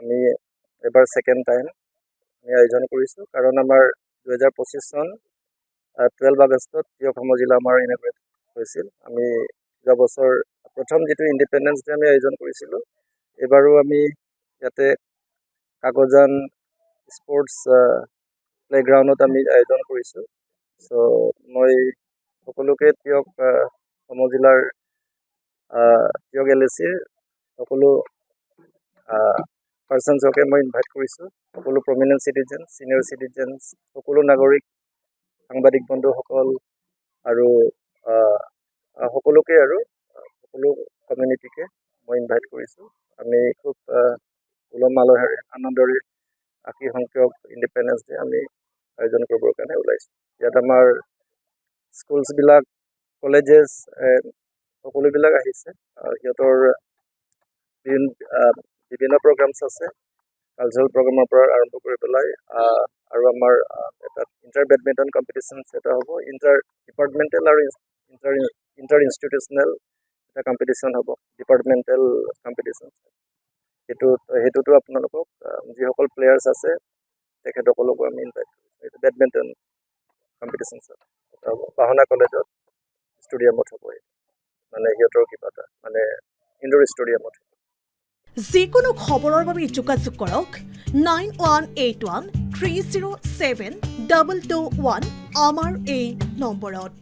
আমি এবাৰ second time আমি আয়োজন কৰিছোঁ কাৰণ আমাৰ 2025 চন 12 আগষ্টত অসম জিলা আমাৰ ইনগ্ৰেট হৈছিল। আমি যোৱা বছৰ প্ৰথম যিটো ইণ্ডিপেণ্ডেন্স ডে আমি আয়োজন কৰিছিলোঁ, এবাৰো আমি ইয়াতে কাকজান স্পৰ্টছ প্লেগ্ৰাউণ্ডত আমি আয়োজন কৰিছোঁ। চ' মই সকলোকে অসম জিলাৰ LACৰ সকলো পাৰ্চনছকে মই ইনভাইট কৰিছোঁ। সকলো প্ৰমিনেণ্ট চিটিজেন, ছিনিয়ৰ চিটিজেনছ, সকলো নাগৰিক, সাংবাদিক বন্ধুসকল আৰু সকলোকে আৰু সকলো কমিউনিটিকে মই ইনভাইট কৰিছোঁ। আমি খুব উলহ মালহেৰে আনন্দৰে 80 সংখ্যক ইণ্ডিপেণ্ডেন্স ডে আমি আয়োজন কৰিবৰ কাৰণে ওলাইছোঁ। ইয়াত আমাৰ স্কুলছবিলাক, কলেজেছ সকলোবিলাক আহিছে। সিহঁতৰ বিভিন্ন প্ৰগ্ৰামছ আছে, কালচাৰেল প্ৰগ্ৰামৰ পৰা আৰম্ভ কৰি পেলাই আৰু আমাৰ এটা ইণ্টাৰ বেডমিণ্টন কম্পিটিশ্যনছ এটা হ'ব, ইণ্টাৰ ডিপাৰ্টমেণ্টেল আৰু ইণ্টাৰ ইনষ্টিটিউচনেল এটা কম্পিটিশ্যন হ'ব, ডিপাৰ্টমেণ্টেল কম্পিটিশ্যন। সেইটোতো আপোনালোকক যিসকল প্লেয়াৰ্ছ আছে তেখেতসকলকো আমি ইনভাইট কৰিছোঁ। বেডমিণ্টন কম্পিটিশ্যন এটা হ'ব বাহনা কলেজত ষ্টেডিয়ামত হ'ব। মানে সিহঁতৰ কিবা এটা মানে ইনডোৰ ষ্টেডিয়ামত। যিকোনো খবৰৰ বাবে যোগাযোগ কৰক 9181 307 221 আমাৰ এই নম্বৰত।